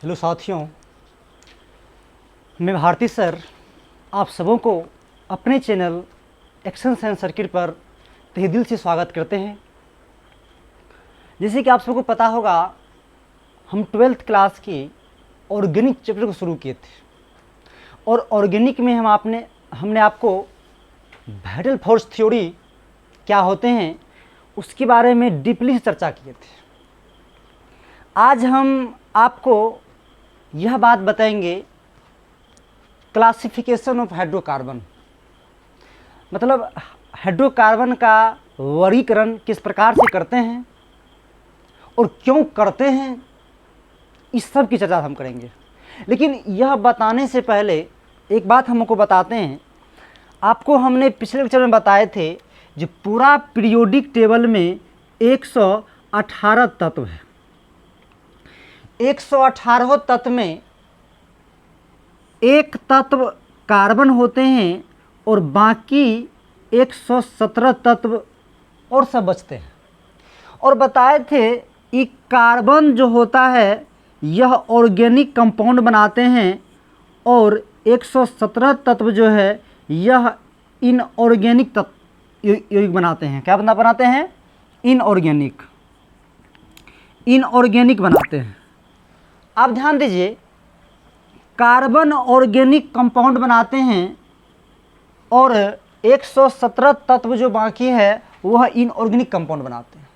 Hello साथियों, मैं Bharti sir आप सबों को अपने चैनल एक्शन साइंस सर्किट पर तहे दिल से स्वागत करते हैं। जैसे कि आप सबको पता होगा, हम 12th क्लास की ऑर्गेनिक चैप्टर को शुरू किए थे और ऑर्गेनिक में हमने आपको वाइटल फोर्स थ्योरी क्या होते हैं उसके बारे में डीपली चर्चा किए थे। आज हम आपको यह बात बताएंगे क्लासिफिकेशन ऑफ हाइड्रोकार्बन, मतलब हाइड्रोकार्बन का वर्गीकरण किस प्रकार से करते हैं और क्यों करते हैं, इस सब की चर्चा हम करेंगे। लेकिन यह बताने से पहले एक बात हमको बताते हैं। आपको हमने पिछले लेक्चर में बताए थे जो पूरा पीरियोडिक टेबल में 118 तत्व है। 118 तत्व में एक तत्व कार्बन होते हैं और बाकी 117 तत्व और सब बचते हैं। और बताए थे कि कार्बन जो होता है यह ऑर्गेनिक कंपाउंड बनाते हैं और 117 तत्व जो है यह इनऑर्गेनिक तत्व यौगिक बनाते हैं। क्या बनाते हैं? इनऑर्गेनिक बनाते हैं। आप ध्यान दीजिए, कार्बन ऑर्गेनिक कंपाउंड बनाते हैं और 117 तत्व जो बाकी है वह इनऑर्गेनिक कंपाउंड बनाते हैं।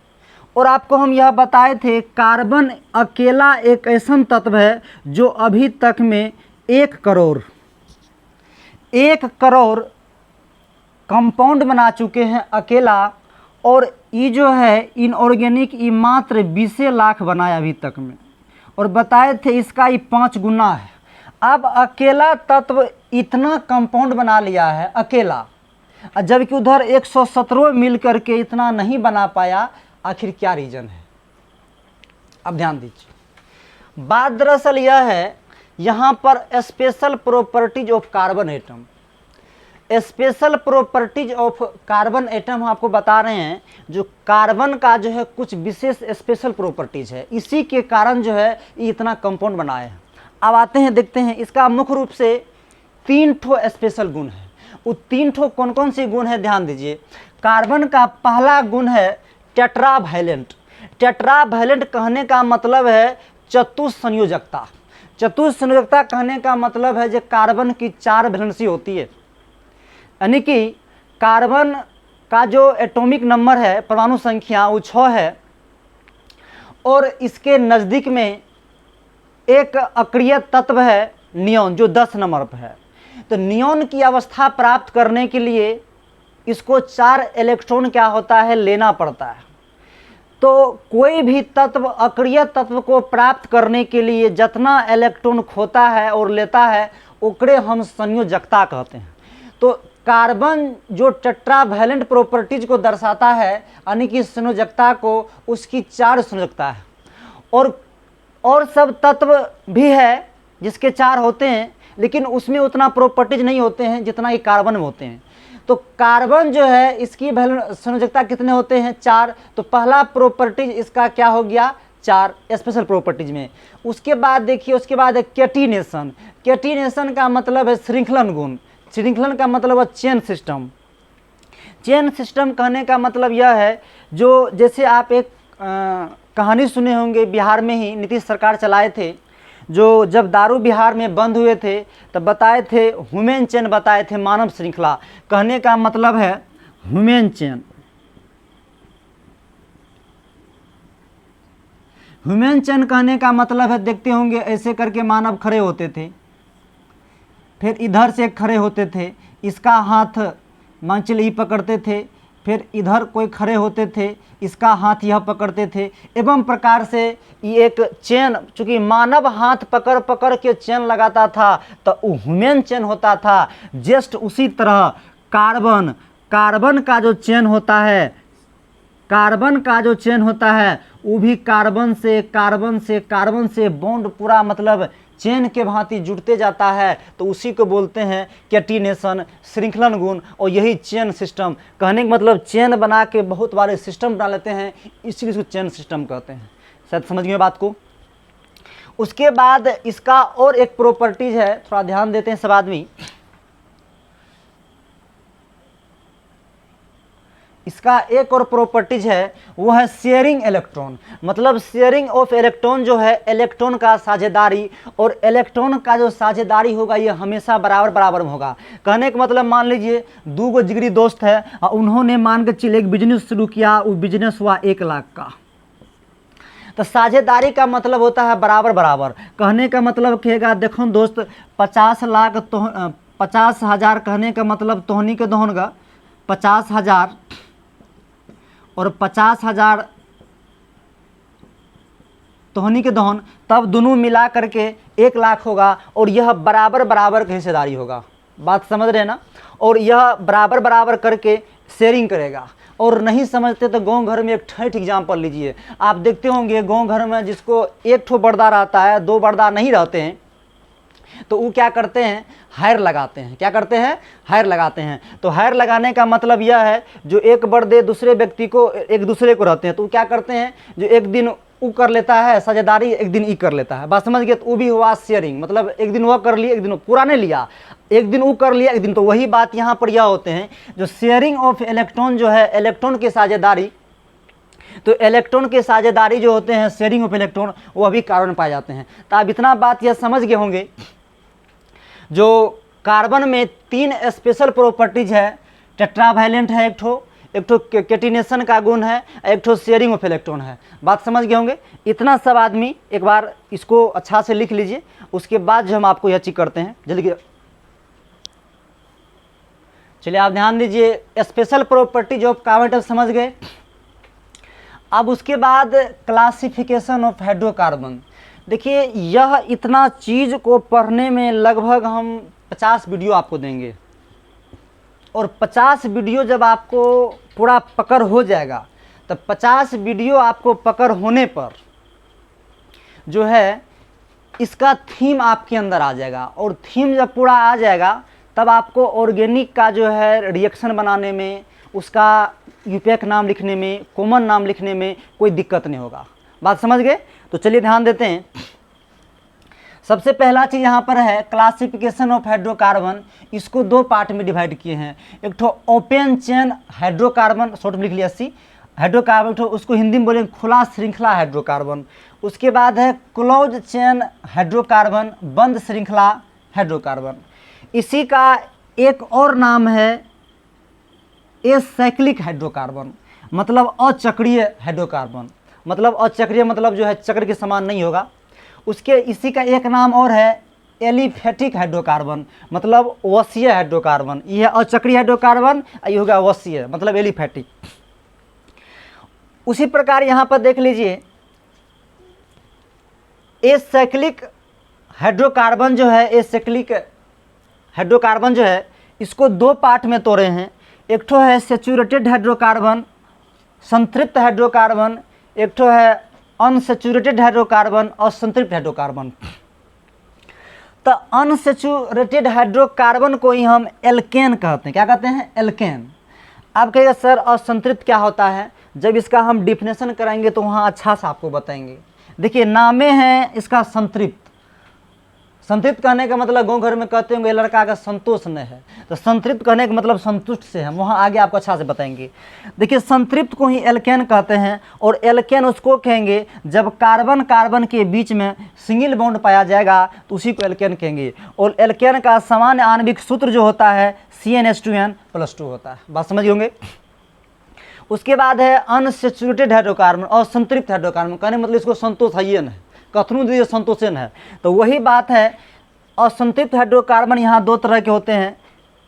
और आपको हम यह बताए थे कार्बन अकेला एक ऐसा तत्व है जो अभी तक में 1 करोड़ कंपाउंड बना चुके हैं अकेला, और ये जो है इनऑर्गेनिक ये मात्र 20 लाख बनाया अभी तक में। और बताए थे इसका ये 5 गुना है। अब अकेला तत्व इतना कंपाउंड बना लिया है अकेला, जबकि उधर 117 मिल करके इतना नहीं बना पाया। आखिर क्या रीज़न है? अब ध्यान दीजिए, बात दरअसल यह है, यहाँ पर special properties of carbon atom, special properties of carbon atom हम आपको बता रहे हैं। जो कार्बन का जो है कुछ विशेष स्पेशल प्रॉपर्टीज है, इसी के कारण जो है ये इतना कंपाउंड बनाए हैं। अब आते हैं, देखते हैं इसका मुख्य रूप से 3 ठो स्पेशल गुण है। वो 3 ठो कौन कौन से गुण है? ध्यान दीजिए। कार्बन का पहला गुण है टेट्रावैलेंट। टेट्रावैलेंट कहने का मतलब है चतुस्संयोजकता। चतुस्संयोजकता कहने का मतलब है जो कार्बन की 4 वैलेंसी होती है, यानी कि कार्बन का जो एटॉमिक नंबर है, परमाणु संख्या, वो 6 है और इसके नज़दीक में एक अक्रिय तत्व है नियॉन जो 10 नंबर पर है। तो नियॉन की अवस्था प्राप्त करने के लिए इसको 4 इलेक्ट्रॉन क्या होता है, लेना पड़ता है। तो कोई भी तत्व अक्रिय तत्व को प्राप्त करने के लिए जितना इलेक्ट्रॉन खोता है और लेता है ओकरे हम संयोजकता कहते हैं। तो कार्बन जो टेट्रावैलेंट प्रॉपर्टीज को दर्शाता है, यानी कि संयोजकता को, उसकी 4 संयोजकता है। और सब तत्व भी है जिसके 4 होते हैं, लेकिन उसमें उतना प्रॉपर्टीज नहीं होते हैं जितना कि कार्बन में होते हैं। तो कार्बन जो है इसकी संयोजकता कितने होते हैं? 4। तो पहला प्रॉपर्टीज इसका क्या हो गया? 4 स्पेशल प्रॉपर्टीज में। उसके बाद देखिए, उसके बाद है कैटिनेशन। कैटिनेशन का मतलब है श्रृंखलन गुण। श्रृंखलन का मतलब है चेन सिस्टम। चेन सिस्टम कहने का मतलब यह है, जो जैसे आप एक कहानी सुने होंगे, बिहार में ही नीतीश सरकार चलाए थे, जो जब दारू बिहार में बंद हुए थे तब बताए थे ह्यूमन चेन, बताए थे मानव श्रृंखला। कहने का मतलब है ह्यूमन चेन। ह्यूमन चेन कहने का मतलब है, देखते होंगे ऐसे करके मानव खड़े होते थे, फिर इधर से खड़े होते थे, इसका हाथ मान चलिए पकड़ते थे, फिर इधर कोई खड़े होते थे, इसका हाथ यह पकड़ते थे, एवं प्रकार से ये एक चेन, चूँकि मानव हाथ पकड़ पकड़ के चेन लगाता था तो वो ह्यूमन चेन होता था। जस्ट उसी तरह कार्बन का जो चेन होता है, कार्बन का जो चेन होता है वो भी कार्बन से बॉन्ड पूरा मतलब चेन के भांति जुड़ते जाता है। तो उसी को बोलते हैं कैटिनेशन, श्रृंखलन गुण। और यही चेन सिस्टम, कहने का मतलब चेन बना के बहुत बड़े सिस्टम बना लेते हैं, इसीलिए इसको चेन सिस्टम कहते हैं। शायद समझ गए बात को। उसके बाद इसका और एक प्रॉपर्टीज है, थोड़ा ध्यान देते हैं सब आदमी। इसका एक और प्रॉपर्टीज है, वो है शेयरिंग इलेक्ट्रॉन। मतलब शेयरिंग ऑफ इलेक्ट्रॉन जो है इलेक्ट्रॉन का साझेदारी, और इलेक्ट्रॉन का जो साझेदारी होगा ये हमेशा बराबर बराबर में होगा। कहने का मतलब मान लीजिए दो गो जिगरी दोस्त है, उन्होंने मान के चलिए एक बिजनेस शुरू किया, वो बिजनेस हुआ 1 लाख का। तो साझेदारी का मतलब होता है बराबर बराबर। कहने का मतलब कहेगा देखो दोस्त 50 लाख तो 50,000, कहने का मतलब तोहनी के दोहन का 50,000 और 50,000 तोहनी के दोहन, तब दोनों मिला करके 1 लाख होगा, और यह बराबर बराबर की हिस्सेदारी होगा। बात समझ रहे हैं ना। और यह बराबर बराबर करके शेयरिंग करेगा। और नहीं समझते तो गांव घर में एक ठेठ एग्जाम्पल लीजिए। आप देखते होंगे गांव घर में जिसको 1 ठो बरदा रहता है, 2 बरदा नहीं रहते हैं, तो वो क्या करते हैं, हायर लगाते हैं। क्या करते हैं, हायर लगाते हैं। तो हायर लगाने का मतलब यह है जो एक बर्दे दूसरे व्यक्ति को, एक दूसरे को रहते हैं, तो वो क्या करते हैं, जो एक दिन वो कर लेता है साझेदारी, एक दिन ई कर लेता है। बात समझ गए। तो वो भी हुआ शेयरिंग। मतलब एक दिन वह कर लिया, एक दिन पूरा नहीं लिया, एक दिन वो कर लिया, एक दिन। तो वही बात यहाँ पर यह होते हैं, जो शेयरिंग ऑफ इलेक्ट्रॉन जो है इलेक्ट्रॉन की साझेदारी, तो इलेक्ट्रॉन के साझेदारी जो होते हैं शेयरिंग ऑफ इलेक्ट्रॉन, वो अभी कार्बन पाए जाते हैं। तो आप इतना बात यह समझ गए होंगे, जो कार्बन में 3 स्पेशल प्रॉपर्टीज है। टेट्रावैलेंट है एक ठो कैटिनेशन का गुण है, एक ठो शेयरिंग ऑफ इलेक्ट्रॉन है। बात समझ गए होंगे। इतना सब आदमी एक बार इसको अच्छा से लिख लीजिए, उसके बाद जो हम आपको यह चीज करते हैं जल्दी। चलिए आप ध्यान दीजिए, स्पेशल प्रॉपर्टीज ऑफ कार्बन समझ गए। अब उसके बाद क्लासिफिकेशन ऑफ हाइड्रोकार्बन। देखिए यह इतना चीज़ को पढ़ने में लगभग हम 50 वीडियो आपको देंगे, और 50 वीडियो जब आपको पूरा पकड़ हो जाएगा, तब 50 वीडियो आपको पकड़ होने पर जो है इसका थीम आपके अंदर आ जाएगा। और थीम जब पूरा आ जाएगा, तब आपको ऑर्गेनिक का जो है रिएक्शन बनाने में, उसका यूपैक नाम लिखने में, कॉमन नाम लिखने में कोई दिक्कत नहीं होगा। बात समझ गए। तो चलिए ध्यान देते हैं। सबसे पहला चीज़ यहाँ पर है क्लासिफिकेशन ऑफ हाइड्रोकार्बन। इसको 2 पार्ट में डिवाइड किए हैं। एक ठो ओपन चेन हाइड्रोकार्बन, शॉर्ट में लिख लिया सी हाइड्रोकार्बन, तो उसको हिंदी में बोलेंगे खुला श्रृंखला हाइड्रोकार्बन। उसके बाद है क्लोज चेन हाइड्रोकार्बन, बंद श्रृंखला हाइड्रोकार्बन। इसी का एक और नाम है एसाइक्लिक हाइड्रोकार्बन, मतलब अचक्रीय हाइड्रोकार्बन। मतलब अचक्रीय मतलब जो है चक्र के समान नहीं होगा। उसके इसी का एक नाम और है एलिफेटिक हाइड्रोकार्बन, मतलब वसीय हाइड्रोकार्बन। यह अचक्रीय हाइड्रोकार्बन, ये होगा वसीय मतलब एलिफेटिक। उसी प्रकार यहाँ पर देख लीजिए एसाइक्लिक हाइड्रोकार्बन जो है, एसाइक्लिक हाइड्रोकार्बन जो है, इसको 2 पार्ट में तोड़े हैं। एक ठो है सेचुरेटेड हाइड्रोकार्बन, संतृप्त हाइड्रोकार्बन, एक ठो है अनसेचुरेटेड हाइड्रोकार्बन और संतृप्त हाइड्रोकार्बन। तो अनसेचुरेटेड हाइड्रोकार्बन को ही हम एल्केन कहते हैं। क्या कहते हैं? एल्केन। आप कहिएगा सर असंतृप्त क्या होता है? जब इसका हम डिफिनेशन कराएंगे तो वहाँ अच्छा सा आपको बताएंगे। देखिए नामे है इसका संतृप्त। संतृप्त कहने का मतलब गाँव घर में कहते होंगे लड़का का संतोष नहीं है, तो संतृप्त कहने का मतलब संतुष्ट से है। वहाँ आगे आपको अच्छा से बताएंगे। देखिए संतृप्त को ही एल्केन कहते हैं, और एल्केन उसको कहेंगे जब कार्बन कार्बन के बीच में सिंगल बॉन्ड पाया जाएगा तो उसी को एल्केन कहेंगे। और एल्केन का सामान्य आणविक सूत्र जो होता है CnH2n+2 होता है। बात समझ होंगे। उसके बाद है अनसेचुरेटेड हाइड्रोकार्बन और संतृप्त हाइड्रोकार्बन। कहने मतलब इसको संतोष है नहीं, कथनों दीजिए संतोषन है। तो वही बात है। असंतृप्त हाइड्रोकार्बन यहाँ 2 तरह के होते हैं,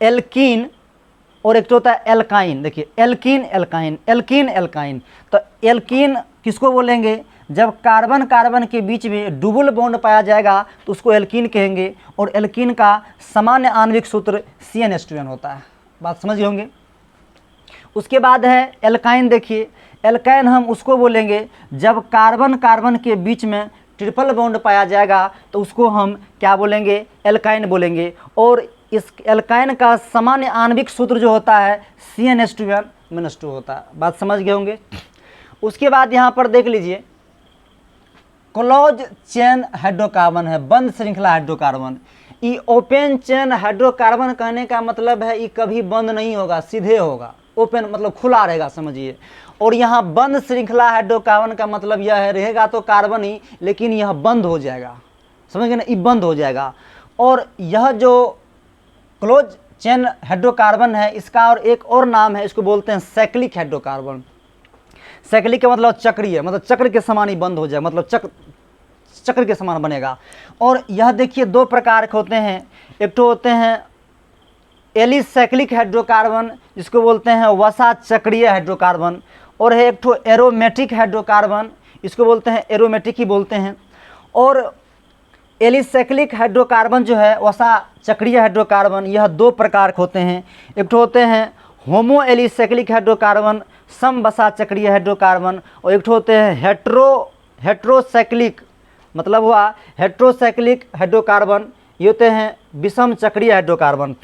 एल्कीन और एक होता है एल्काइन। देखिए एल्कीन एल्काइन, एल्कीन एल्काइन। तो एल्कीन किसको बोलेंगे? जब कार्बन कार्बन के बीच में डबल बॉन्ड पाया जाएगा तो उसको एल्कीन कहेंगे, और एल्कीन का सामान्य आणविक सूत्र CnH2n होता है। बात समझ होंगे। उसके बाद है एल्काइन। देखिए एल्काइन हम उसको बोलेंगे जब कार्बन कार्बन के बीच में ट्रिपल बॉन्ड पाया जाएगा तो उसको हम क्या बोलेंगे? एल्काइन बोलेंगे। और इस एल्काइन का सामान्य आणविक सूत्र जो होता है CnH2n-2 होता है। बात समझ गए होंगे। उसके बाद यहाँ पर देख लीजिए क्लोज चेन हाइड्रोकार्बन है, बंद श्रृंखला हाइड्रोकार्बन। ये ओपन चेन हाइड्रोकार्बन कहने का मतलब है ये कभी बंद नहीं होगा, सीधे होगा, ओपन मतलब खुला रहेगा समझिए। और यहाँ बंद श्रृंखला हाइड्रोकार्बन का मतलब यह है रहेगा तो कार्बन ही, लेकिन यह बंद हो जाएगा, समझ गए ना, ये बंद हो जाएगा। और यह जो क्लोज चेन हाइड्रोकार्बन है इसका और एक और नाम है, इसको बोलते हैं साइक्लिक हाइड्रोकार्बन। साइक्लिक का मतलब चक्रीय, मतलब चक्र के समान ही बंद हो जाए, मतलब चक्र के समान बनेगा। और यह देखिए दो प्रकार के होते हैं, एक तो होते हैं एलिसाइक्लिक हाइड्रोकार्बन जिसको बोलते हैं वसा चक्रीय हाइड्रोकार्बन, और है एक तो एरोमेटिक हाइड्रोकार्बन, इसको बोलते हैं एरोमेटिक ही बोलते हैं। और एलिसाइक्लिक हाइड्रोकार्बन जो है वसा चक्रीय हाइड्रोकार्बन, यह दो प्रकार के होते हैं, एक तो होते हैं होमो एलिसाइक्लिक हाइड्रोकार्बन सम वसा चक्रीय हाइड्रोकार्बन, और एक होते हैं हेट्रोसाइक्लिक, मतलब हुआ हेट्रोसाइक्लिक हाइड्रोकार्बन, ये होते हैं विषम चक्रीय हाइड्रोकार्बन।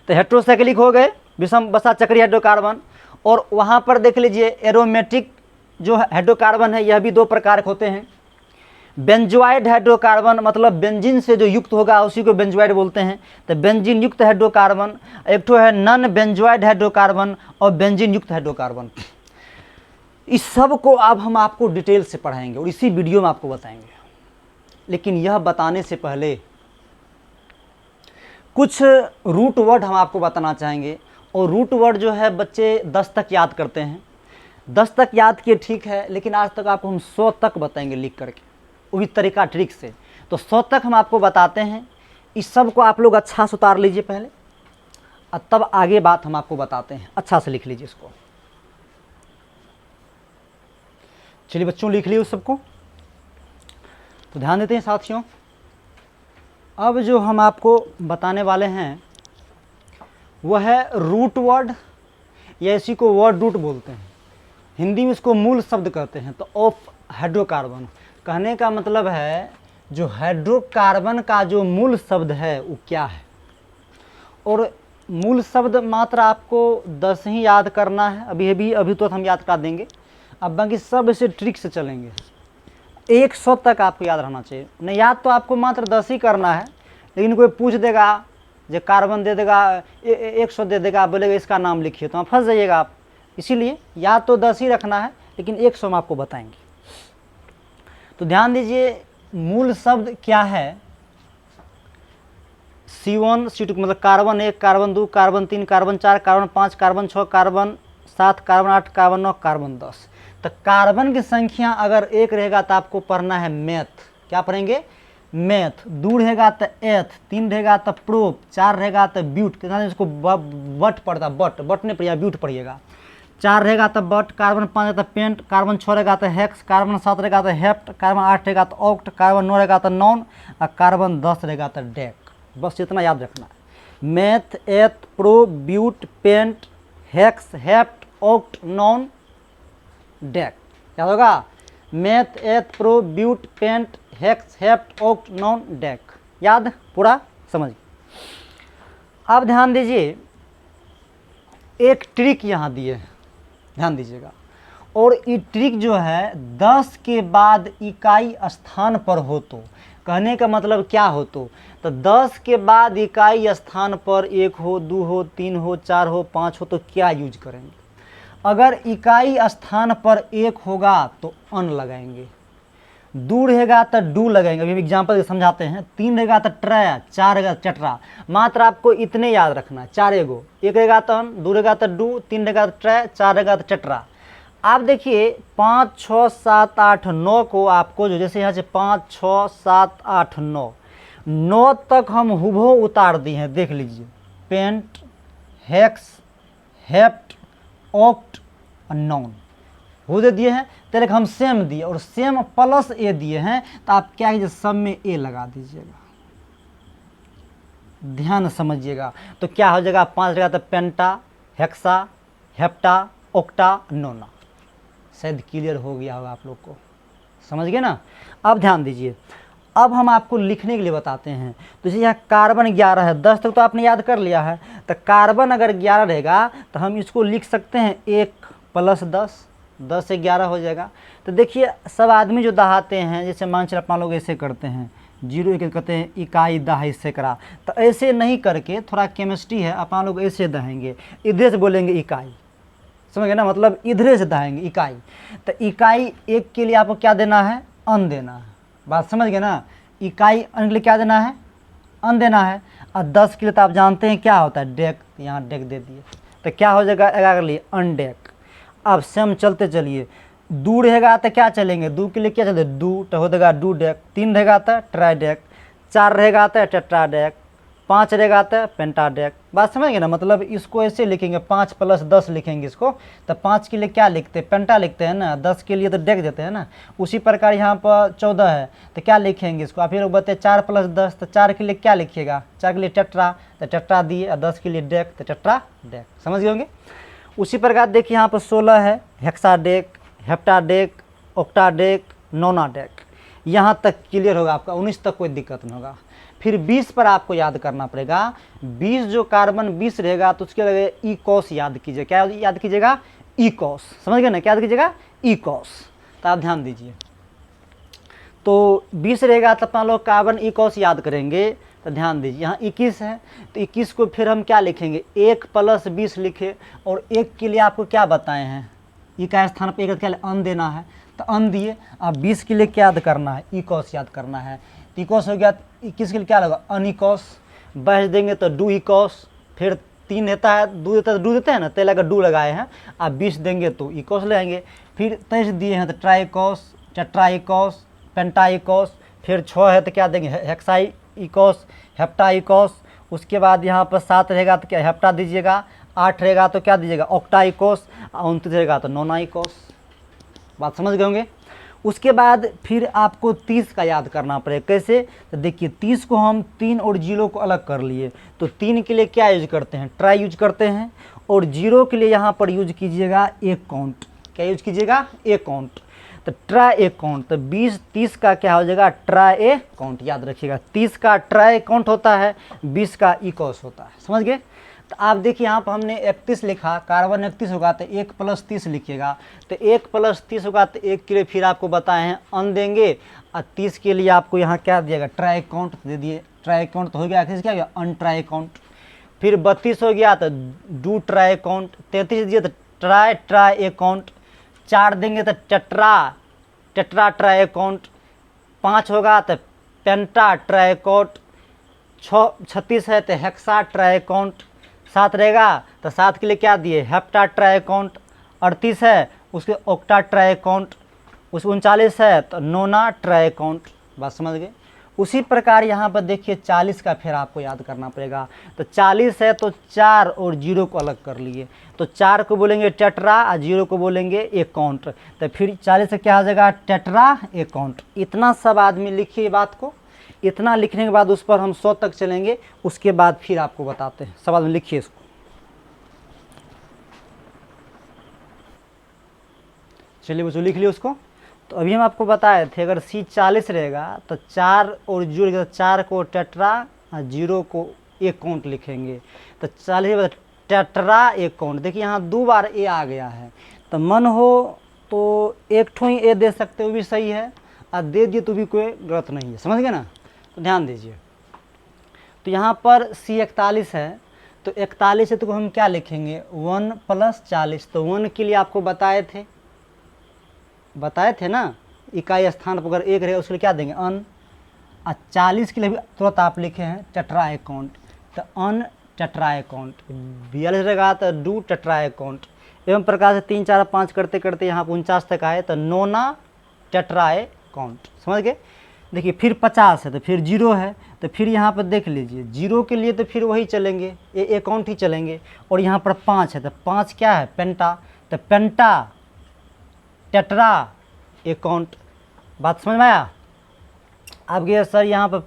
तो हेट्रोसाइक्लिक हो गए विषम वसा चक्रीय हाइड्रोकार्बन। और वहाँ पर देख लीजिए एरोमेटिक जो हाइड्रोकार्बन है यह भी दो प्रकार के होते हैं। बेंजोइड हाइड्रोकार्बन मतलब बेंजीन से जो युक्त होगा उसी को बेंजोइड बोलते हैं, तो बेंजीन युक्त हाइड्रोकार्बन। एक तो है नॉन बेंजोइड हाइड्रोकार्बन और बेंजीन युक्त हाइड्रोकार्बन। इस सब को अब हम आपको डिटेल से पढ़ाएंगे और इसी वीडियो में आपको बताएंगे। लेकिन यह बताने से पहले कुछ रूट वर्ड हम आपको बताना चाहेंगे। और रूट वर्ड जो है बच्चे 10 तक याद करते हैं, 10 तक याद किए ठीक है, लेकिन आज तक आपको हम 100 तक बताएंगे लिख करके, वो भी तरीका ट्रिक से। तो 100 तक हम आपको बताते हैं, इस सब को आप लोग अच्छा से उतार लीजिए पहले, और तब आगे बात हम आपको बताते हैं। अच्छा से लिख लीजिए इसको। चलिए बच्चों लिख लिए उस सबको। तो ध्यान देते हैं साथियों, अब जो हम आपको बताने वाले हैं वह है रूट वर्ड, या इसी को वर्ड रूट बोलते हैं, हिंदी में इसको मूल शब्द कहते हैं। तो ऑफ हाइड्रोकार्बन कहने का मतलब है जो हाइड्रोकार्बन का जो मूल शब्द है वो क्या है। और मूल शब्द मात्र आपको 10 ही याद करना है, अभी तो हम याद कर देंगे, अब बाकी सब इसे ट्रिक से चलेंगे। 100 तक आपको याद रहना चाहिए, नहीं याद तो आपको मात्र 10 ही करना है। लेकिन कोई पूछ देगा जो कार्बन दे देगा 100 दे देगा, बोलेगा इसका नाम लिखिए, तो आप फंस जाइएगा आप। इसीलिए याद तो 10 ही रखना है, लेकिन 100 हम आपको बताएंगे। तो ध्यान दीजिए मूल शब्द क्या है। C1 C2 मतलब carbon 1 carbon 2 carbon 3 carbon 4 carbon 5 carbon 6 carbon 7 carbon 8 carbon 9 carbon 10। तो कार्बन की संख्या अगर 1 रहेगा तो आपको पढ़ना है मैथ। क्या पढ़ेंगे? मैथ। 2 रहेगा तो एथ, 3 रहेगा तो प्रोप, 4 रहेगा तो ब्यूट, कितना इसको बट पढ़ता, बट नहीं पढ़िएगा, ब्यूट पढ़िएगा। 4 रहेगा तो बट, कार्बन 5 रहेगा तो पेंट, कार्बन 6 रहेगा तो हेक्स, कार्बन 7 रहेगा तो हेप्ट, कार्बन 8 रहेगा तो ऑक्ट, कार्बन 9 रहेगा तो नॉन, और कार्बन 10 रहेगा तो डेक। बस इतना याद रखना है। Meth, eth, pro, but, pent, hex, hept, oct, non, dec. याद होगा? Meth, eth, pro, but, pent, hex, hept, oct, non, dec. याद पूरा समझिए। अब ध्यान दीजिए एक ट्रिक यहाँ दिए है, ध्यान दीजिएगा। और ये ट्रिक जो है 10 के बाद इकाई स्थान पर हो तो, कहने का मतलब क्या हो तो 10 के बाद इकाई स्थान पर 1 हो, 2 हो, 3 हो, 4 हो, 5 हो तो क्या यूज करेंगे। अगर इकाई स्थान पर 1 होगा तो अन लगाएंगे, 2 रहेगा तो डू लगाएंगे, अभी एग्जाम्पल समझाते हैं। 3 रहेगा तो ट्रै, 4 रहेगा तो चटरा। मात्र आपको इतने याद रखना है, 4 गो, 1 रहेगा तो अन, 2 रहेगा तो डू, 3 रहेगा तो ट्रै, 4 रहेगा तो चटरा। आप देखिए 5 6 7 8 9 को आपको जो जैसे यहाँ से 5 6 7 8 9 तक हम हुबहू उतार दिए हैं, देख लीजिए। पेंट, हेक्स, हेप्ट, ऑक्ट और नॉन हो दे दिए हैं। तेरे हम सेम दिए और सेम प्लस ए दिए हैं, तो आप क्या कीजिए सब में ए लगा दीजिएगा। ध्यान समझिएगा। तो क्या हो जाएगा? 5 रहेगा तो पेंटा, हेक्सा, हेप्टा, ऑक्टा, नोना। शायद क्लियर हो गया होगा आप लोग को, समझ गए ना। अब ध्यान दीजिए, अब हम आपको लिखने के लिए बताते हैं। तो जैसे यहाँ कार्बन 11 है, 10 तक तो आपने याद कर लिया है। तो कार्बन अगर 11 रहेगा तो हम इसको लिख सकते हैं 1 + 10, 10 से 11 हो जाएगा। तो देखिए सब आदमी जो दहाते हैं, जैसे मान चल अपना लोग ऐसे करते हैं, 0 एक कहते हैं इकाई दहाई सैकड़ा, तो ऐसे नहीं करके थोड़ा केमिस्ट्री है, अपना लोग ऐसे दहेंगे, इधर से बोलेंगे इकाई, समझ गए ना, मतलब इधरे से दहाएंगे इकाई। तो इकाई एक के लिए आपको क्या देना है, अन देना है, बात समझ गए ना। इकाई अन के लिए क्या देना है, अन देना है। और 10 के लिए तो आप जानते हैं क्या होता है, डेक, यहाँ डेक दे दिए, तो क्या हो जाएगा 11 के लिए अनडेक। अब सेम चलते चलिए, 2 रहेगा तो क्या चलेंगे, 2 के लिए क्या चलते, 2 तो हो जाएगा 2 डेक, 3 रहेगा तो ट्राई डेक, 4 रहेगा तो टेट्रा डेक, 5 रहेगा तो पेंटा डेक। बात समझ गए ना, मतलब इसको ऐसे लिखेंगे 5 + 10 लिखेंगे इसको, तो 5 के लिए क्या लिखते हैं, पेंटा लिखते हैं ना, 10 के लिए तो डेक देते हैं ना। उसी प्रकार यहाँ पर 14 है तो क्या लिखेंगे इसको, आप ये लोग बताए 4 + 10, तो 4 के लिए क्या लिखिएगा, 4 के लिए टेट्रा, तो टेट्रा दिए, और 10 के लिए डेक, तो टेट्रा डेक, समझ गए होंगे। उसी प्रकार देखिए यहाँ पर 16 है, हेक्साडेक, हेप्टाडेक, ऑक्टाडेक, नोनाडेक, यहाँ तक क्लियर होगा आपका, 19 तक कोई दिक्कत नहीं होगा। फिर 20 पर आपको याद करना पड़ेगा, 20 जो कार्बन 20 रहेगा तो उसके लगे इकोस याद कीजिए, क्या याद कीजिएगा, इकोस, समझ गए ना, क्या याद कीजिएगा, इकोस। तो आप ध्यान दीजिए, तो 20 रहेगा तो अपना लोग कार्बन इकोस याद करेंगे। तो ध्यान दीजिए यहाँ 21 है, तो 21 को फिर हम क्या लिखेंगे, 1 + 20 लिखे, और 1 के लिए आपको क्या बताए हैं, ई का स्थान पर 1 क्या अन देना है, तो अन दिए। अब 20 के लिए क्या याद करना है, इकोस याद करना है, तो इकोस हो गया। 21 के लिए क्या लगा, अनिकोस, बहस देंगे तो डू इकोस, फिर 3 देता है, 2 देता है तो डू देते हैं ना, तेला का डू लगाए हैं। अब 20 देंगे तो इकोस लेंगे, फिर 23 दिए हैं तो ट्राइकोस, टेट्राइकोस, पेंटाइकोस, फिर 6 है तो क्या देंगे, हेक्साइकोस, हेप्टाइकोस। उसके बाद यहाँ पर 7 रहेगा तो क्या हेप्टा दीजिएगा, 8 रहेगा तो क्या दीजिएगा, ऑक्टाइकोस, 29 रहेगा तो नोनाइकोस। बात समझ गए होंगे। उसके बाद फिर आपको 30 का याद करना पड़ेगा, कैसे, तो देखिए 30 को हम 3 और 0 को अलग कर लिए, तो 3 के लिए क्या यूज करते हैं, ट्राई यूज करते हैं, और 0 के लिए यहाँ पर यूज कीजिएगा एक काउंट, क्या यूज कीजिएगा, एक काउंट, तो ट्राई एक काउंट। तो 20 30 का क्या हो जाएगा, ट्राई ए काउंट, याद रखिएगा 30 का ट्राई काउंट होता है, 20 का इकोस होता है, समझ गए। तो आप देखिए यहाँ पर हमने 31 लिखा, कार्बन 31 होगा तो 1 + 30 लिखिएगा, तो 1 + 30 होगा तो 1 के लिए फिर आपको बताए हैं अन देंगे, और 30 के लिए आपको यहाँ क्या दिएगा, ट्राई काउंट दे दिए, ट्राई काउंट तो हो गया, क्या हो गया, अन ट्राई काउंट। फिर 32 हो गया तो डू ट्राई काउंट, 33 दिए तो ट्राई ए काउंट, 4 देंगे तो टेट्रा ट्राई काउंट, 5 होगा तो पेंटा ट्राई काउंट, 36 है तो हेक्सा ट्राई काउंट, 7 रहेगा तो 7 के लिए क्या दिए, हेप्टा ट्राई काउंट, 38 है उसके ऑक्टा ट्राई काउंट, उस 39 है तो नोना ट्राई काउंट। बात समझ गए। उसी प्रकार यहाँ पर देखिए 40 का फिर आपको याद करना पड़ेगा, तो 40 है तो 4 और 0 को अलग कर लिए, तो 4 को बोलेंगे टेट्रा और 0 को बोलेंगे एक काउंट, तो फिर 40 से क्या आ जाएगा, टेट्रा एक काउंट। इतना सब आदमी लिखिए बात को, इतना लिखने के बाद उस पर हम 100 तक चलेंगे, उसके बाद फिर आपको बताते हैं। सब आदमी लिखिए इसको, चलिए वो लिख लिया उसको। तो अभी हम आपको बताए थे अगर C 40 रहेगा तो 4 और 0, 4 को टेट्रा और 0 को एक काउंट लिखेंगे, तो 40 टेट्रा एक काउंट। देखिए यहाँ 2 बार ए आ गया है, तो मन हो तो एक ठो ही ए दे सकते हो भी सही है, और दे दिए तो भी कोई गलत नहीं है, समझ गए ना। तो ध्यान दीजिए, तो यहाँ पर C 41 है, तो 41 है तो हम क्या लिखेंगे, 1 + 40, तो 1 के लिए आपको बताए थे ना, इकाई स्थान पर अगर 1 रहेगा उसके लिए क्या देंगे, अन। और 40 के लिए भी तुरंत आप लिखे हैं टेट्रा अकाउंट, तो अन टेट्रा अकाउंट। 42 रहेगा तो डू टेट्रा अकाउंट। एवं प्रकार से 3 4 5 करते करते यहाँ पर 49 तक आए तो नोना टेट्रा अकाउंट, समझ गए। देखिए फिर 50 है तो फिर 0 है, तो फिर यहाँ पर देख लीजिए 0 के लिए तो फिर वही चलेंगे, ये अकाउंट ही चलेंगे। और यहाँ पर 5 है तो 5 क्या है, पेंटा, तो पेंटा टेट्रा अकाउंट। बात समझ में आया आपके, सर यहाँ पर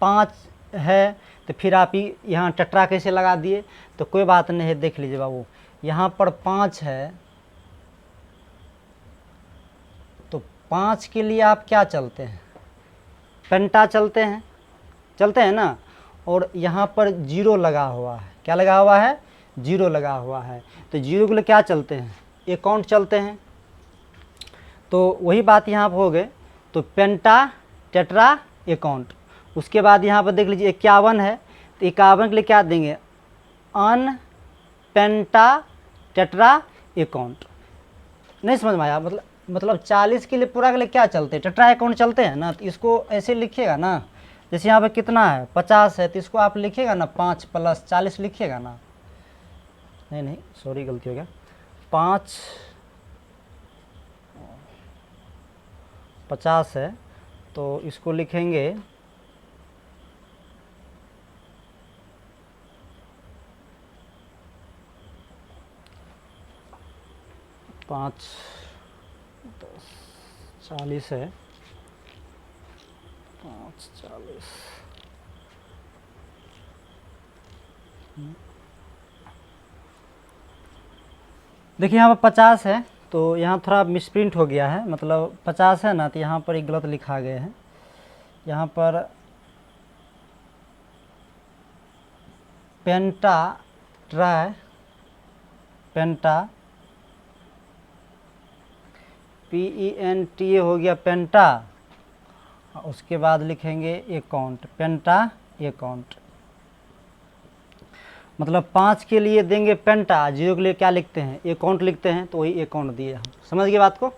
5 है तो फिर आप ही यहाँ टेट्रा कैसे लगा दिए, तो कोई बात नहीं है, देख लीजिए बाबू, यहाँ पर 5 है तो 5 के लिए आप क्या चलते हैं, पेंटा चलते हैं ना। और यहाँ पर 0 लगा हुआ है, क्या लगा हुआ है, 0 लगा हुआ है, तो 0 के लिए क्या चलते हैं, अकाउंट चलते हैं, तो वही बात यहाँ पर हो गए। तो पेंटा टेट्रा एकाउंट। उसके बाद यहाँ पर देख लीजिए 51 है, तो 51 के लिए क्या देंगे, अन पेंटा टेट्रा एकाउंट। नहीं समझ में आया? मतलब 40 के लिए पूरा के लिए क्या चलते हैं, टेट्रा अकाउंट चलते हैं ना। तो इसको ऐसे लिखिएगा ना, जैसे यहाँ पे कितना है 50 है, तो इसको आप लिखिएगा ना 5 + 40 लिखिएगा ना। नहीं सॉरी गलती हो गया, 5 50 है, तो इसको लिखेंगे 5 10 40 है, 5 40। देखिए यहाँ पर 50 है, तो यहाँ थोड़ा मिसप्रिंट हो गया है, मतलब 50 है ना, तो यहाँ पर एक गलत लिखा गया है। यहाँ पर पेंटा ट्राई पेंटा PENTA हो गया पेंटा, उसके बाद लिखेंगे अकाउंट, पेंटा अकाउंट। मतलब 5 के लिए देंगे पेंटा, 0 के लिए क्या लिखते हैं, अकाउंट लिखते हैं, तो वही अकाउंट दिए हम। समझ गए बात को?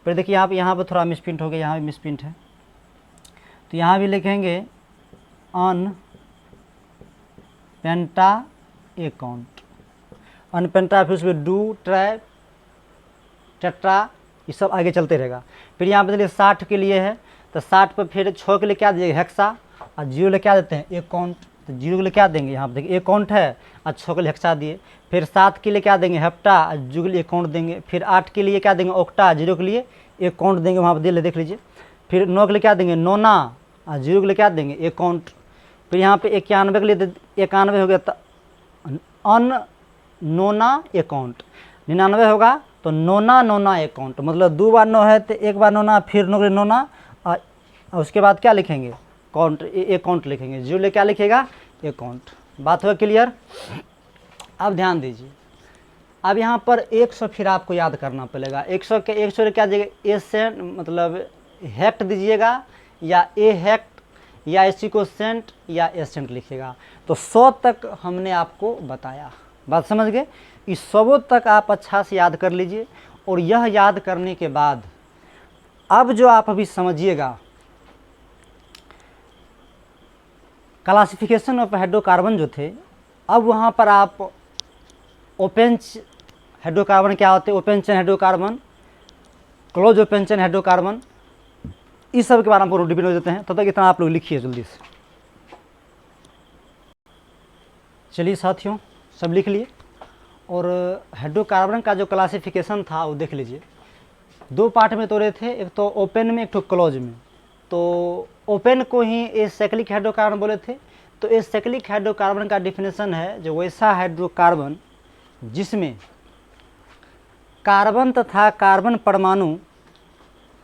फिर देखिए यहाँ पर थोड़ा मिसप्रिंट हो गया, यहाँ भी मिसप्रिंट है, तो यहाँ भी लिखेंगे अन पेंटा अकाउंट, अन पेंटा, फिर उसमें डू ट्राई टेट्रा, ये सब आगे चलते रहेगा। फिर यहाँ पे देखिए 60 के लिए है, तो 60 पर फिर 6 के लिए क्या दीजिएगा, हेक्सा, और 0 ले क्या देते हैं, अकाउंट, तो 0 के लिए क्या देंगे, यहाँ पर देखिए अकाउंट है, और 6 के लिए हेक्सा दिए। फिर 7 के लिए क्या देंगे, हेप्टा, और 0 के लिए अकाउंट देंगे। फिर 8 के लिए क्या देंगे, ओक्टा, 0 के लिए अकाउंट देंगे, वहाँ पर देख लीजिए। फिर 9 के लिए क्या देंगे, नोना, और 0 के लिए क्या देंगे, अकाउंट। फिर यहाँ पे 91 के लिए 91 हो गया, तो अन नोना अकाउंट। 99 होगा तो नोना अकाउंट, मतलब 2 बार 9 है तो 1 बार नोना, फिर नोना, और उसके बाद क्या लिखेंगे, अकाउंट लिखेंगे। 0 ले क्या लिखेगा, अकाउंट। बात हुआ क्लियर? अब ध्यान दीजिए, अब यहाँ पर 100 फिर आपको याद करना पड़ेगा। 100 के 100 क्या दीजिएगा, ए सेंट, मतलब हेक्ट दीजिएगा, या ए हेक्ट, या इसी को सेंट या एसेंट लिखिएगा। तो 100 तक हमने आपको बताया, बात समझ गए? इस 100 तक आप अच्छा से याद कर लीजिए। और यह याद करने के बाद अब जो आप अभी समझिएगा, क्लासिफिकेशन ऑफ हाइड्रोकार्बन जो थे, अब वहाँ पर आप ओपन हाइड्रोकार्बन क्या होते हैं, open chain hydrocarbon, close open chain hydrocarbon, इस सब के बारे में आपको डिफाइन हो जाते हैं। तब तक इतना आप लोग लिखिए जल्दी से। चलिए साथियों, सब लिख लिए। और हाइड्रोकार्बन का जो क्लासिफिकेशन था वो देख लीजिए, 2 पार्ट में तोड़े थे, एक तो ओपन में, एक तो क्लोज में। तो ओपन को ही एसाइक्लिक हाइड्रोकार्बन बोले थे। तो एसाइक्लिक हाइड्रोकार्बन का डिफिनेशन है जो वैसा हाइड्रोकार्बन जिसमें कार्बन तथा कार्बन परमाणु,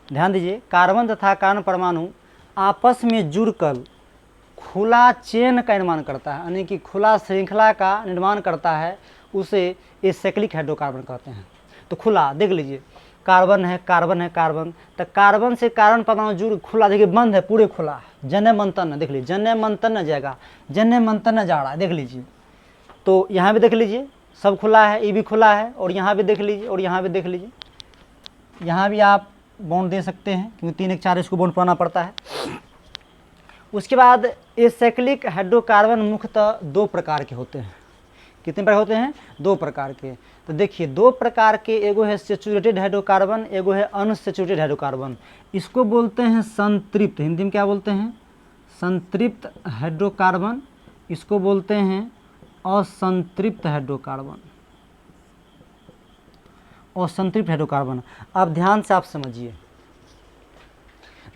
ध्यान दीजिए, कार्बन तथा कार्बन परमाणु आपस में जुड़कर खुला चेन का निर्माण करता है, यानी कि खुला श्रृंखला का निर्माण करता है, उसे एसाइक्लिक हाइड्रोकार्बन कहते हैं। तो खुला देख लीजिए, कार्बन है, कार्बन है, कार्बन, तो कार्बन से कार्बन परमाणु जुड़ खुला, देखिए बंद है, पूरे खुला है, जन्य मंथन है, देख लीजिए, जन्य मंथन न जाएगा, जन्य मंथन न जा रहा है, देख लीजिए। तो यहाँ भी देख लीजिए सब खुला है, ये भी खुला है, और यहाँ भी देख लीजिए, और यहाँ भी देख लीजिए, यहाँ भी आप बॉन्ड दे सकते हैं, क्योंकि 3 1 4 इसको बॉन्ड पाना पड़ता है। उसके बाद एसाइक्लिक हाइड्रोकार्बन मुख्यतः 2 प्रकार के होते हैं। कितने प्रकार होते हैं, 2 प्रकार के। तो देखिए 2 प्रकार के, एगो है सैचुरेटेड हाइड्रोकार्बन, एगो है अनसैचुरेटेड हाइड्रोकार्बन। इसको बोलते हैं संतृप्त, हिंदी में क्या बोलते हैं, संतृप्त हाइड्रोकार्बन। इसको बोलते हैं असंतृप्त हाइड्रोकार्बन, असंतृप्त हाइड्रोकार्बन। अब ध्यान से आप समझिए,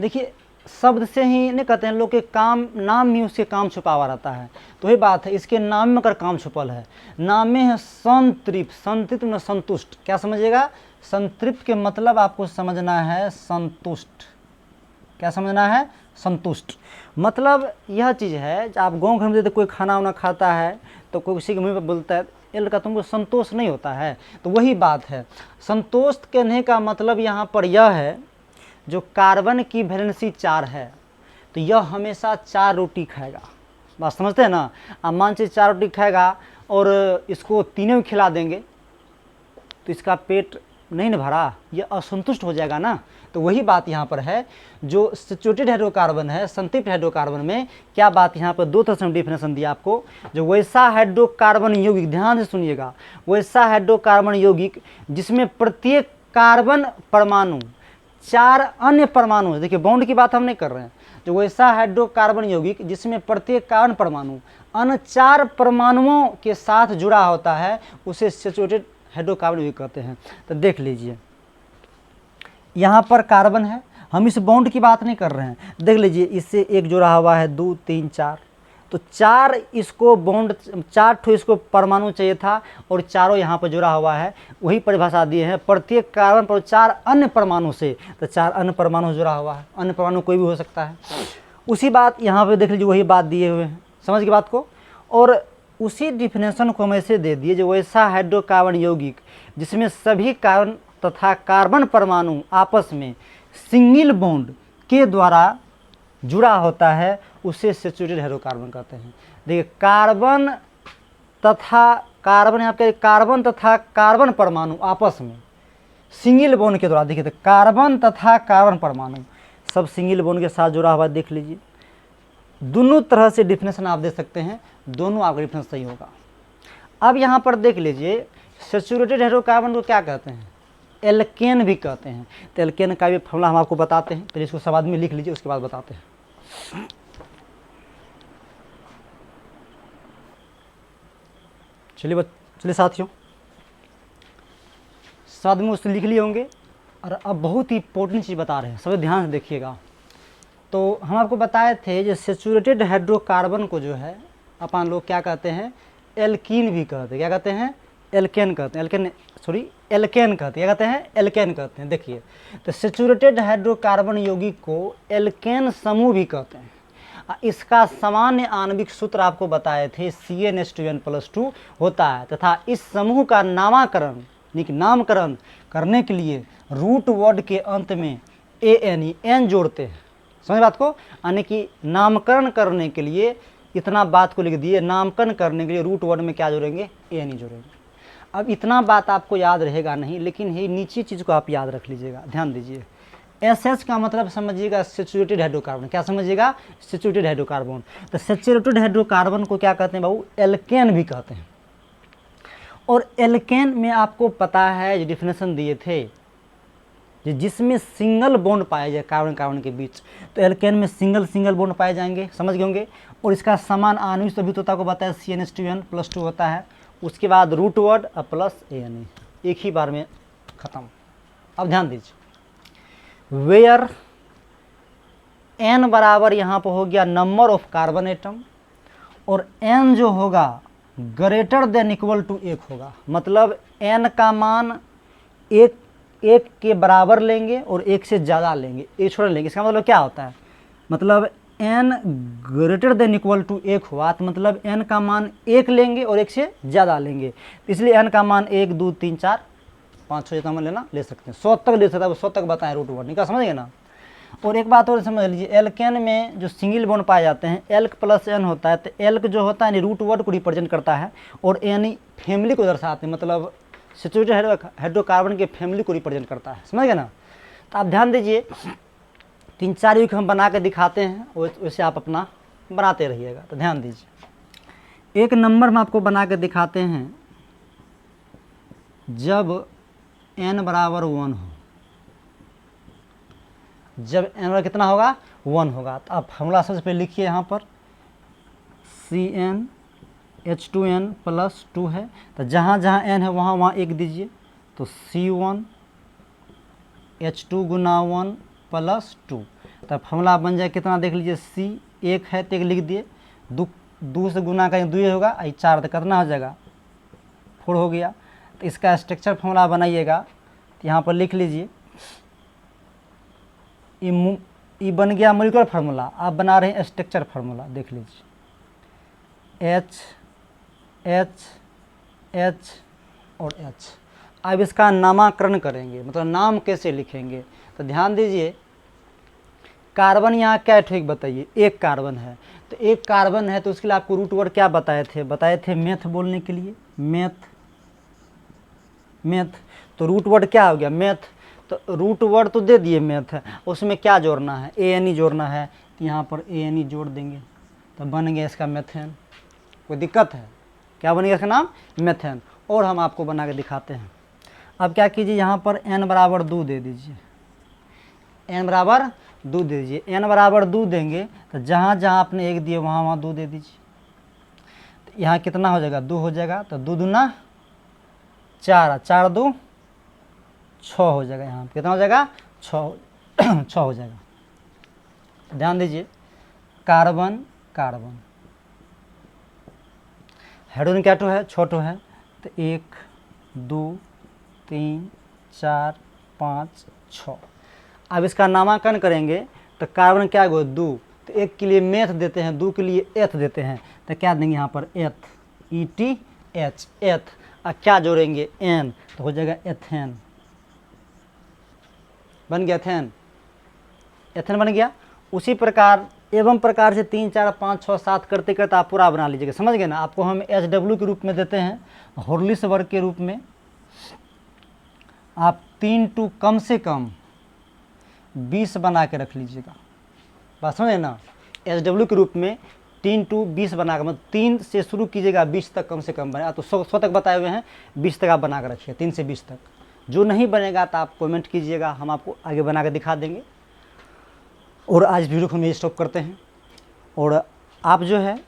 देखिए शब्द से ही नहीं कहते हैं लोग के काम, नाम में उसके काम छुपा हुआ रहता है। तो वही बात है, इसके नाम में कर काम छुपल है। नाम में है संतृप्त, संतृप्त में संतुष्ट। क्या समझिएगा, संतृप्त के मतलब आपको समझना है संतुष्ट। क्या समझना है, संतुष्ट। मतलब यह चीज़ है, आप गाँव घर में तो कोई खाना वाना खाता है तो कोई किसी के मुँह पर बोलता है एल का तुमको संतोष नहीं होता है। तो वही बात है, संतोष कहने का मतलब यहाँ पर यह है, जो कार्बन की वैलेंसी 4 है तो यह हमेशा 4 रोटी खाएगा। बात समझते हैं ना। अब मान से 4 रोटी खाएगा और इसको तीनों खिला देंगे तो इसका पेट नहीं न भरा, ये असंतुष्ट हो जाएगा ना। तो वही बात यहाँ पर है, जो सैचुरेटेड हाइड्रोकार्बन है, संतृप्त हाइड्रोकार्बन में क्या बात यहाँ पर 2 तरह से डिफिनेशन दिया आपको। जो वैसा हाइड्रोकार्बन यौगिक, ध्यान से सुनिएगा, वैसा हाइड्रोकार्बन यौगिक जिसमें प्रत्येक कार्बन परमाणु 4 अन्य परमाणु, देखिए बॉन्ड की बात हम नहीं कर रहे हैं, जो वैसा हाइड्रोकार्बन यौगिक जिसमें प्रत्येक कार्बन परमाणु अन्य 4 परमाणुओं के साथ जुड़ा होता है उसे सैचुरेटेड हाइड्रोकार्बन यौगिक कहते हैं। तो देख लीजिए यहाँ पर कार्बन है, हम इस बॉन्ड की बात नहीं कर रहे हैं, देख लीजिए इससे एक जुड़ा हुआ है 2 3 4, तो 4 इसको बॉन्ड 4 ठो इसको परमाणु चाहिए था और चारों यहाँ पर जुड़ा हुआ है। वही परिभाषा दिए हैं, प्रत्येक कार्बन पर 4 अन्य परमाणु से, तो 4 अन्य परमाणु जुड़ा हुआ है, अन्य परमाणु कोई भी हो सकता है। उसी बात यहाँ पे देख लीजिए, वही बात दिए हुए हैं, समझ की बात को। और उसी डिफिनेशन को हम ऐसे दे दिए, जो वैसा हाइड्रोकार्बन यौगिक जिसमें सभी कार्बन तथा कार्बन परमाणु आपस में सिंगल बॉन्ड के द्वारा जुड़ा होता है उसे सैचुरेटेड हाइड्रोकार्बन कहते हैं। देखिए कार्बन तथा कार्बन, यहाँ पे कार्बन तथा कार्बन परमाणु आपस में सिंगल बॉन्ड के द्वारा, देखिए तो कार्बन तथा कार्बन परमाणु सब सिंगल बॉन्ड के साथ जुड़ा हुआ, देख लीजिए। दोनों तरह से डिफिनेशन आप दे सकते हैं, दोनों आपका डिफिनेशन सही होगा। अब यहाँ पर देख लीजिए, सैचुरेटेड हाइड्रोकार्बन को क्या कहते हैं, एल्केन भी कहते हैं। तो एल्केन का भी फॉर्मूला हम आपको बताते हैं, पहले इसको शब्द में लिख लीजिए, उसके बाद बताते हैं। चलिए साथियों, शब्द में उससे लिख लिए होंगे। और अब बहुत ही इंपॉर्टेंट चीज़ बता रहे हैं, सब ध्यान से देखिएगा। तो हम आपको बताए थे, जो सैचुरेटेड हाइड्रोकार्बन को जो है अपन लोग क्या कहते हैं, एल्कीन भी कहते हैं। क्या कहते हैं, एल्केन कहते हैं, एल्केन कहते हैं। क्या कहते हैं, एल्केन कहते हैं। देखिए, तो सैचुरेटेड हाइड्रोकार्बन यौगिक को एल्केन समूह भी कहते हैं। इसका सामान्य आणविक सूत्र आपको बताए थे, CnH2n+2 होता है, तथा इस समूह का नामकरण करने के लिए रूट वर्ड के अंत में एन जोड़ते हैं। समझ बात को, यानी कि नामकरण करने के लिए इतना बात को लिख दिए, नामकरण करने के लिए रूट वर्ड में क्या जोड़ेंगे, एन ही जोड़ेंगे। अब इतना बात आपको याद रहेगा नहीं, लेकिन ये नीचे चीज़ को आप याद रख लीजिएगा, ध्यान दीजिए। SH का मतलब समझिएगा सैचुरेटेड हाइड्रोकार्बन। क्या समझिएगा, सैचुरेटेड हाइड्रोकार्बन। तो सैचुरेटेड हाइड्रोकार्बन को क्या कहते हैं बाबू, एल्केन भी कहते हैं। और एल्केन में आपको पता है, जो डिफिनेशन दिए थे, जिसमें सिंगल बॉन्ड पाए जाए कार्बन कार्बन के बीच, तो एल्केन में सिंगल बॉन्ड पाए जाएंगे, समझ गए होंगे। और इसका समान आणविक सभ्यता को बताया, CnH2n+2 होता है। उसके बाद रूट वर्ड और प्लस ANA, एक ही बार में खत्म। अब ध्यान दीजिए, वेयर n बराबर यहाँ पर हो गया नंबर ऑफ कार्बन एटम, और n जो होगा ग्रेटर देन इक्वल टू 1 होगा। मतलब n का मान एक के बराबर लेंगे और 1 से ज़्यादा लेंगे, एक छोड़ लेंगे। इसका मतलब क्या होता है, मतलब n greater than equal to 1 हुआ, तो मतलब n का मान 1 लेंगे और 1 से ज़्यादा लेंगे। इसलिए n का मान 1 2 3 4 5 6 जितना लेना ले सकते हैं, 100 तक ले सकता है, 100 तक बताएं रूट वर्ड, निकाल, समझ गए ना। और एक बात और समझ लीजिए, एल्केन में जो सिंगल बॉन्ड पाए जाते हैं, एल्क प्लस एन होता है। तो एल्क जो होता है रूट वर्ड को रिप्रेजेंट करता है, और एन फैमिली को दर्शाते हैं, मतलब सैचुरेटेड हाइड्रोकार्बन के फैमिली को रिप्रेजेंट करता है, समझ गए ना। तो आप ध्यान दीजिए, 3-4 युग हम बना के दिखाते हैं, वैसे आप अपना बनाते रहिएगा। तो ध्यान दीजिए, एक नंबर में आपको बना के दिखाते हैं, जब n बराबर 1 हो, जब n बराबर कितना होगा, 1 होगा। तो आप फॉर्मूला सबसे पहले लिखिए, यहाँ पर CnH2n+2 है, तो जहाँ जहाँ n है वहाँ 1 दीजिए, तो C1H2 गुना 1 + 2, तब फॉर्मूला बन जाए कितना, देख लीजिए, C 1 है तो 1 लिख दिए, 2 से गुना करेंगे 2 होगा, 4 तो कितना हो जाएगा, 4 हो गया। तो इसका स्ट्रक्चर फॉर्मूला बनाइएगा, तो यहाँ पर लिख लीजिए, ये बन गया मॉलिक्यूलर फार्मूला। आप बना रहे हैं स्ट्रक्चर फार्मूला, देख लीजिए, H H और H। अब इसका नामकरण करेंगे, मतलब नाम कैसे लिखेंगे। तो ध्यान दीजिए, कार्बन यहाँ क्या ठीक बताइए, एक कार्बन है। तो एक कार्बन है तो उसके लिए आपको रूट वर्ड क्या बताए थे मेथ बोलने के लिए, मेथ। तो रूट वर्ड क्या हो गया, मेथ। तो रूट वर्ड तो दे दिए मेथ है, उसमें क्या जोड़ना है, ANE जोड़ना है। तो यहाँ पर ANE जोड़ देंगे तो बन गया इसका मेथेन। कोई दिक्कत है, क्या बन गया इसका नाम, मेथेन। और हम आपको बना के दिखाते हैं। अब क्या कीजिए, यहाँ पर n बराबर 2 दे दीजिए, n बराबर 2 दे दीजिए। n बराबर 2 देंगे तो जहाँ जहाँ आपने 1 दिए वहाँ वहाँ 2 दे दीजिए। तो यहाँ कितना हो जाएगा, 2 हो जाएगा। तो 2 दूना 4, 4 2 6 हो जाएगा। यहाँ कितना हो जाएगा, 6 हो जाएगा। ध्यान दीजिए, कार्बन कार्बन, हाइड्रोजन क्या है, छोटो है। तो 1 2 3 4 5 6। अब इसका नामांकन करेंगे तो कार्बन क्या होगा, 2। तो 1 के लिए मेथ देते हैं, 2 के लिए एथ देते हैं। तो क्या देंगे यहाँ पर, एथ, ETH, एथ। अब क्या जोड़ेंगे, N, तो हो जाएगा एथेन। बन गया एथेन, एथेन बन गया। उसी प्रकार एवं प्रकार से 3 4 5 6 7 करते करते आप पूरा बना लीजिएगा, समझ गए ना। आपको हम HW के रूप में देते हैं, हॉर्लिक्स वर्ग के रूप में। आप 3 टू कम से कम 20 बना के रख लीजिएगा, बात समझे ना। HW के रूप में 3 टू 20 बना कर, मतलब 3 से शुरू कीजिएगा, 20 तक कम से कम बने। तो 100 तक बताए हुए हैं, 20 तक आप बना कर रखिए, 3 से 20 तक। जो नहीं बनेगा तो आप कमेंट कीजिएगा, हम आपको आगे बना के दिखा देंगे। और आज वीडियो को हम स्टॉप करते हैं। और आप जो है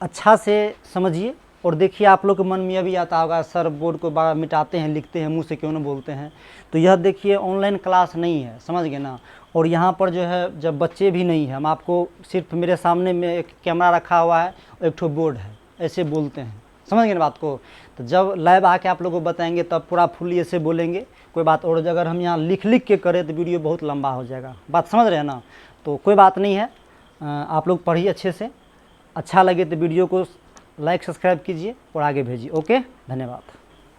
अच्छा से समझिए और देखिए, आप लोग के मन में यह भी आता होगा, सर बोर्ड को बार मिटाते हैं, लिखते हैं, मुंह से क्यों न बोलते हैं। तो यह देखिए ऑनलाइन क्लास नहीं है, समझ गए ना। और यहाँ पर जो है जब बच्चे भी नहीं है, हम आपको सिर्फ मेरे सामने में एक कैमरा रखा हुआ है और एक ठो बोर्ड है, ऐसे बोलते हैं, समझ गए ना बात को। तो जब लाइव आके आप लोगों को बताएंगे तब पूरा फुल ऐसे बोलेंगे, कोई बात। और अगर हम यहाँ लिख लिख के करें तो वीडियो बहुत लंबा हो जाएगा, बात समझ रहे हैं ना। तो कोई बात नहीं है, आप लोग पढ़िए अच्छे से। अच्छा लगे तो वीडियो को लाइक सब्सक्राइब कीजिए और आगे भेजिए। ओके, धन्यवाद।